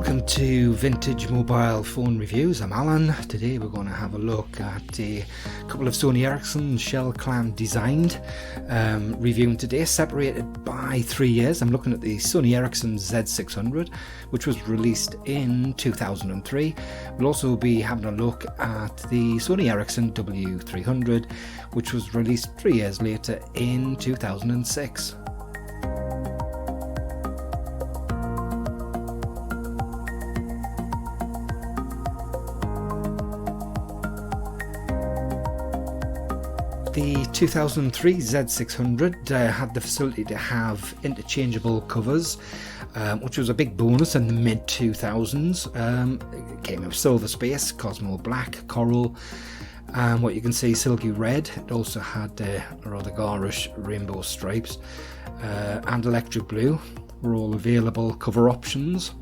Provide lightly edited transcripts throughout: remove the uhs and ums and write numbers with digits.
Welcome to Vintage Mobile Phone Reviews. I'm Alan. Today we're going to have a look at a couple of Sony Ericsson shell clamp designed. Reviewing today, separated by 3 years. I'm looking at the Sony Ericsson Z600, which was released in 2003. We'll also be having a look at the Sony Ericsson W300, which was released 3 years later in 2006. The 2003 Z600 had the facility to have interchangeable covers, which was a big bonus in the mid-2000s. It came with Silver Space, Cosmo Black, Coral, and what you can see, Silky Red. It also had rather garish rainbow stripes, and Electric Blue were all available cover options.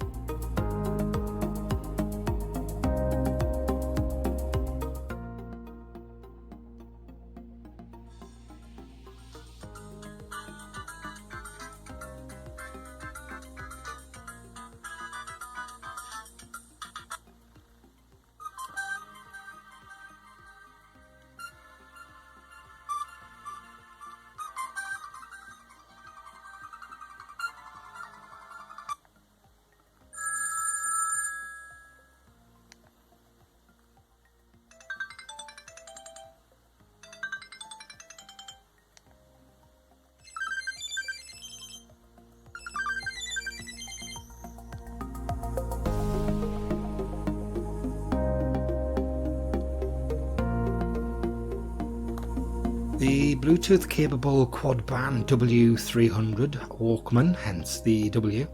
The Bluetooth capable quad band W300 Walkman, hence the W,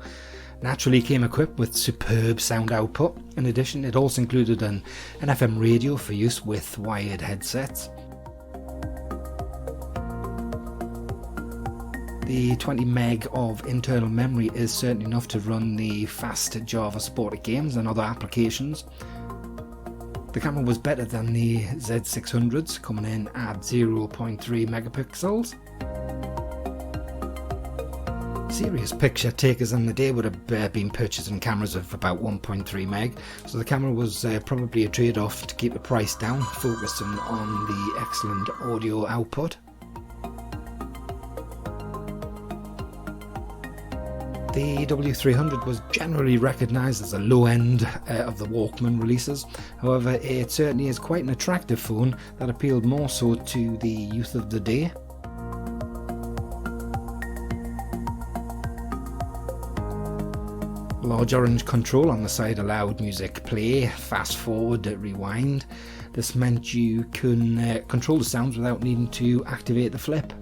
naturally came equipped with superb sound output. In addition, it also included an FM radio for use with wired headsets. The 20 meg of internal memory is certainly enough to run the fast Java supported games and other applications. The camera was better than the Z600s, coming in at 0.3 megapixels. Serious picture takers in the day would have been purchasing cameras of about 1.3 meg, so the camera was probably a trade-off to keep the price down, focusing on the excellent audio output. The W300 was generally recognised as a low end of the Walkman releases. However, it certainly is quite an attractive phone that appealed more so to the youth of the day. Large orange control on the side allowed music play, fast forward, rewind. This meant you can control the sounds without needing to activate the flip.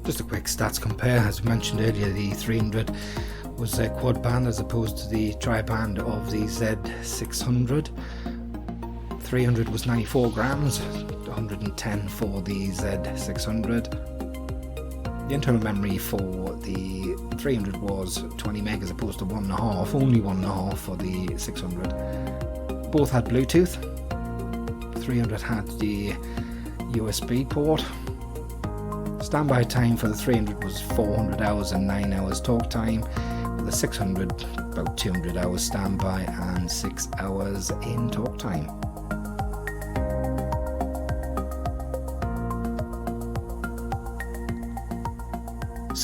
Just a quick stats compare. As mentioned earlier, the 300 was a quad band as opposed to the tri-band of the Z600. 300 was 94 grams, 110 for the Z600. The internal memory for the 300 was 20 meg as opposed to 1.5, only 1.5 for the 600. Both had Bluetooth. 300 had the USB port. Standby time for the 300 was 400 hours and 9 hours talk time. For the 600, about 200 hours standby and 6 hours in talk time.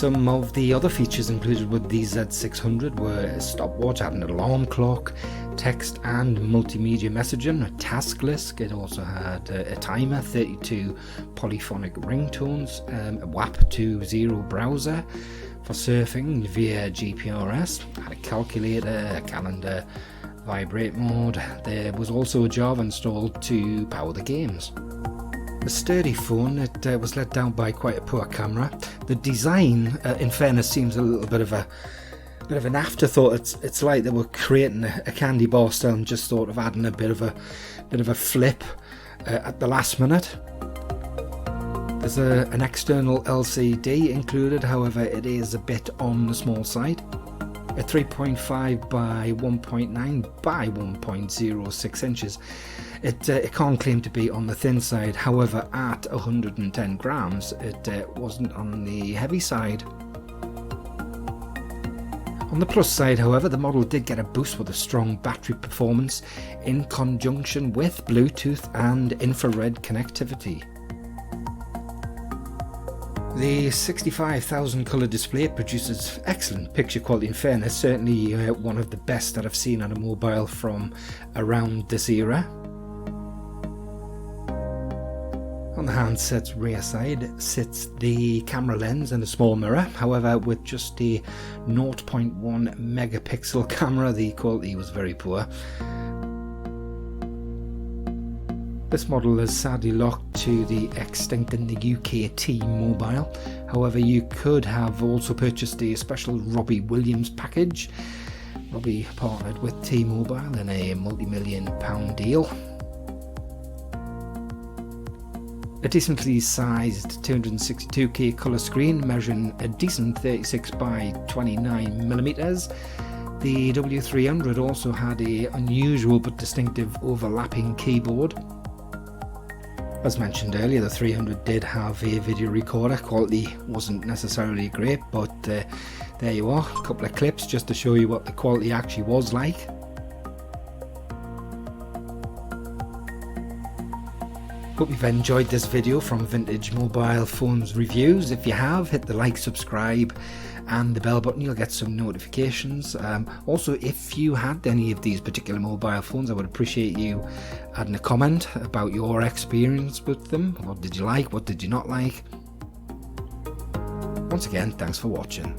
Some of the other features included with the Z600 were a stopwatch, had an alarm clock, text and multimedia messaging, a task list. It also had a timer, 32 polyphonic ringtones, a WAP 2.0 browser for surfing via GPRS, had a calculator, a calendar, vibrate mode. There was also a Java installed to power the games. A sturdy phone. It was let down by quite a poor camera. The design, in fairness, seems a little bit of an afterthought. It's like they were creating a candy bar style and just sort of adding a bit of a flip at the last minute. There's an external LCD included, however it is a bit on the small side. A 3.5 by 1.9 by 1.06 inches. It can't claim to be on the thin side, however at 110 grams it wasn't on the heavy side. On the plus side, however, the model did get a boost with a strong battery performance in conjunction with Bluetooth and infrared connectivity. The 65,000 colour display produces excellent picture quality. In fairness, certainly one of the best that I've seen on a mobile from around this era. On the handset's rear side sits the camera lens and a small mirror. However, with just a 0.1 megapixel camera, the quality was very poor. This model is sadly locked to the extinct in the UK T-Mobile. However, you could have also purchased a special Robbie Williams package. Robbie partnered with T-Mobile in a multi-million-pound deal. A decently sized 262K colour screen measuring a decent 36 by 29mm. The W300 also had a unusual but distinctive overlapping keyboard. As mentioned earlier, the 300 did have a video recorder. Quality wasn't necessarily great, but there you are, a couple of clips just to show you what the quality actually was like. Hope you've enjoyed this video from Vintage Mobile Phones Reviews. If you have, hit the like, subscribe and the bell button, you'll get some notifications. Also, if you had any of these particular mobile phones, I would appreciate you adding a comment about your experience with them. What did you like? What did you not like? Once again, thanks for watching.